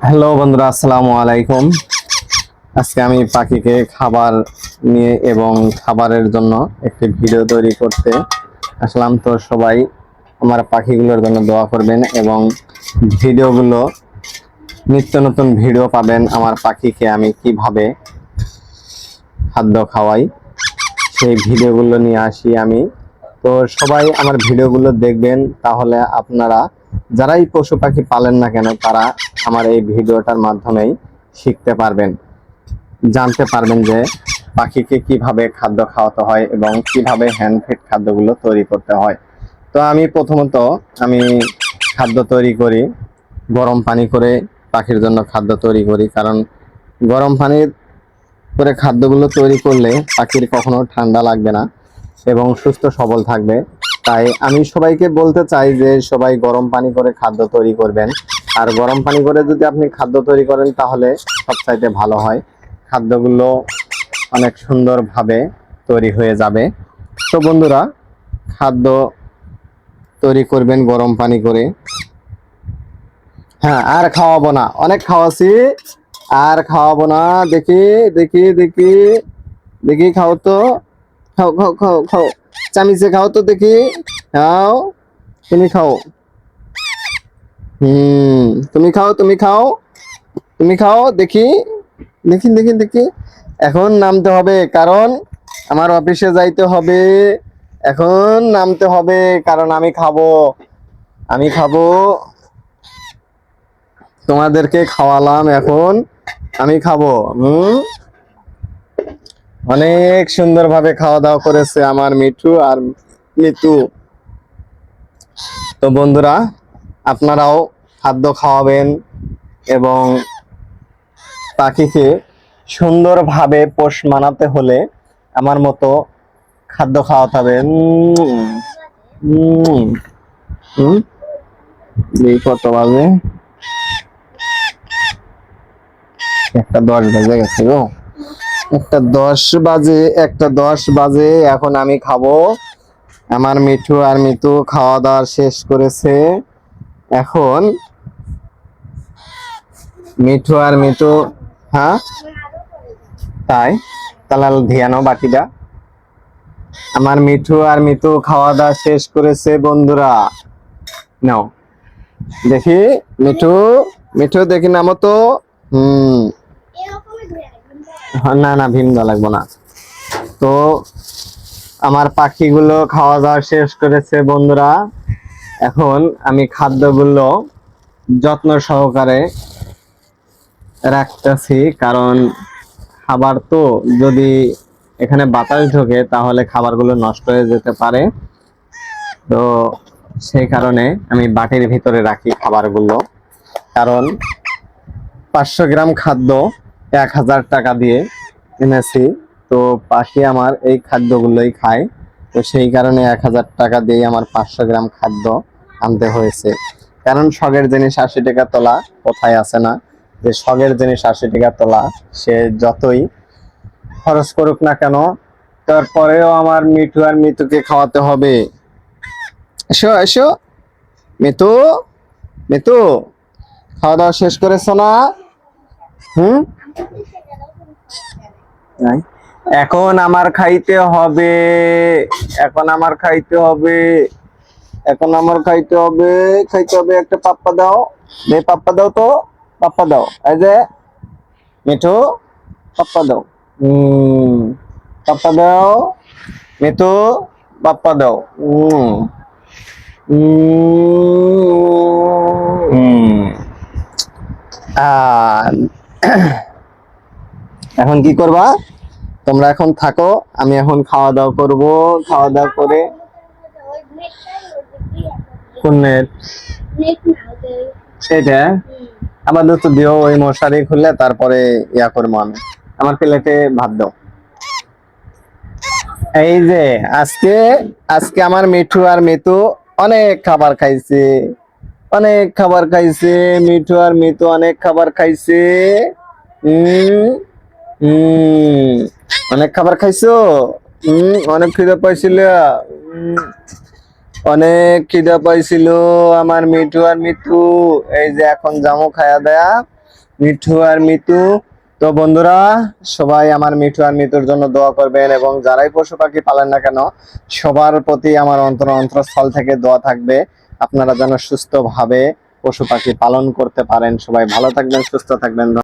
Hello বন্ধুরা, আসসালামু আলাইকুম। আজকে আমি পাখিকে খাবার নিয়ে এবং খাবারের জন্য একটি ভিডিও তৈরি করতে আসলাম। তো সবাই আমার পাখিগুলোর জন্য দোয়া করবেন এবং ভিডিওগুলো নিত্য নতুন ভিডিও পাবেন। আমার পাখিকে আমি কিভাবে খাদ্য খাওয়াই সেই ভিডিওগুলো নিয়ে আসি আমি। তো সবাই আমার ভিডিওগুলো দেখবেন, তাহলে আপনারা যারাই পশু পাখি পালেন না কেন তারা আমার এই ভিডিওটার মাধ্যমেই শিখতে পারবেন, জানতে পারবেন যে পাখিকে কিভাবে খাদ্য খাওয়াতে হয় এবং কিভাবে হ্যান্ডফিড খাদ্যগুলো তৈরি করতে হয়। তো আমি প্রথমত খাদ্য তৈরি করি, গরম পানি করে পাখির জন্য খাদ্য তৈরি করি। কারণ গরম পানি করে খাদ্যগুলো তৈরি করলে পাখির কখনো ঠান্ডা লাগবে না এবং সুস্থ সবল থাকবে। তাই আমি সবাইকে বলতে চাই যে সবাই গরম পানি করে খাদ্য তৈরি করবেন। আর গরম পানি করে যদি আপনি খাদ্য তৈরি করেন তাহলে সবচাইতে ভালো হয়, খাদ্যগুলো অনেক সুন্দরভাবে তৈরি হয়ে যাবে। তো বন্ধুরা, খাদ্য তৈরি করবেন গরম পানি করে। হ্যাঁ, আর খাওয়াবো না, অনেক খাওয়াছি, আর খাওয়াবো না। দেখি দেখি দেখি দেখি, খাও তো, খাও খাও খাও খাও, চামিচে খাও তো দেখি, খাও, তুমি খাও। তুমি খাও, তুমি খাও, তুমি খাও, দেখি দেখি দেখি দেখি। এখন নামতে হবে, কারণ আমার অফিসে যাইতে হবে। এখন নামতে হবে, কারণ আমি খাবো, আমি খাবো। তোমাদেরকে খাওয়ালাম, এখন আমি খাবো। অনেক সুন্দরভাবে খাওয়া দাওয়া করেছে আমার মিঠু আর মিতু। তো বন্ধুরা, আপনারাও খাদ্য খাওয়াবেন এবং পাখিকে সুন্দরভাবে পোষ মানাতে হলে আমার মতো খাদ্য খাওয়াতে হবে। কত বাজে? 1:10 বেজে গেছে গো। 1:10 বাজে, 1:10 বাজে। এখন আমি খাবো। আমার মিঠু আর মিতু খাওয়া দাওয়া শেষ করেছে। এখন মিঠু আর মিতু, হ্যাঁ তাই, তাহলে ধিয়ানো বাকিটা। আমার মিঠু আর মিতু খাওয়া দাওয়া শেষ করেছে বন্ধুরা। নাও দেখি, মিঠু, মিঠু দেখি, নামো তো। না না, ভীম দেওয়া লাগবো না। তো আমার পাখিগুলো খাওয়া দাওয়া শেষ করেছে বন্ধুরা। এখন আমি খাদ্যগুলো যত্ন সহকারে রাখতেছি, কারণ খাবার তো যদি এখানে বাতাস ঢোকে তাহলে খাবারগুলো নষ্ট হয়ে যেতে পারে। তো সেই কারণে আমি বাটির ভিতরে রাখি খাবারগুলো। কারণ 500 গ্রাম খাদ্য 1000 টাকা দিয়ে এনেছি। তো পাখি আমার এই খাদ্যগুলোই খায়। তো সেই কারণে 1000 টাকা দিয়ে আমার 500 গ্রাম খাদ্য আনতে হয়েছে। কারণ শখের জিনিস 80 টাকা তোলা, কোথায় আছে না যে শখের জিনিস 80 টাকা তোলা। সে যতই খরচ করুক না কেন, তারপরেও আমার মিঠু আর মিতুকে খাওয়াতে হবে। এসো এসো, মিতু, মিতু, খাওয়া দাওয়া শেষ করেছো না? এখন আমার খাইতে হবে, এখন আমার খাইতে হবে, এখন আমার খাইতে হবে, খাইতে হবে। একটা পাপ্পা দাও, পাপ্পা দাও তো, পাপ্পা দাও। এই যে মিঠু, পাপ্পা দাও। পাপ্পা দাও, মিঠু, পাপ্পা দাও। এখন কি করবা তোমরা? এখন থাকো, আমি এখন খাওয়া দাওয়া করবো। খাওয়া দাওয়া করে, কোন নেট? সেটা আমাদের তো দিও, ওই মশারি খুললে তারপরে ইয়া করবো আমি। আমার প্লেটে ভাত দাও। এই যে আজকে, আজকে আমার মিঠু আর মিতু অনেক খাবার খাইছে, অনেক খাবার খাইছে। মিঠু আর মিতু অনেক খাবার খাইছে। অনেক খাবার খাইছো। অনেক খিদে পাইছিল, অনেক খিদে পাইছিল আমার মিঠু আর মিতু। এই যে এখন জামু খায়া দেয়া মিঠু আর মিতু। তো বন্ধুরা, সবাই আমার মিঠু আর মিতুর জন্য দোয়া করবেন, এবং যারাই পশু পাখি পালেন না কেন সবার প্রতি আমার অন্তরস্থল থেকে দোয়া থাকবে, আপনারা যেন সুস্থভাবে পশু পাখি পালন করতে পারেন। সবাই ভালো থাকবেন, সুস্থ থাকবেন।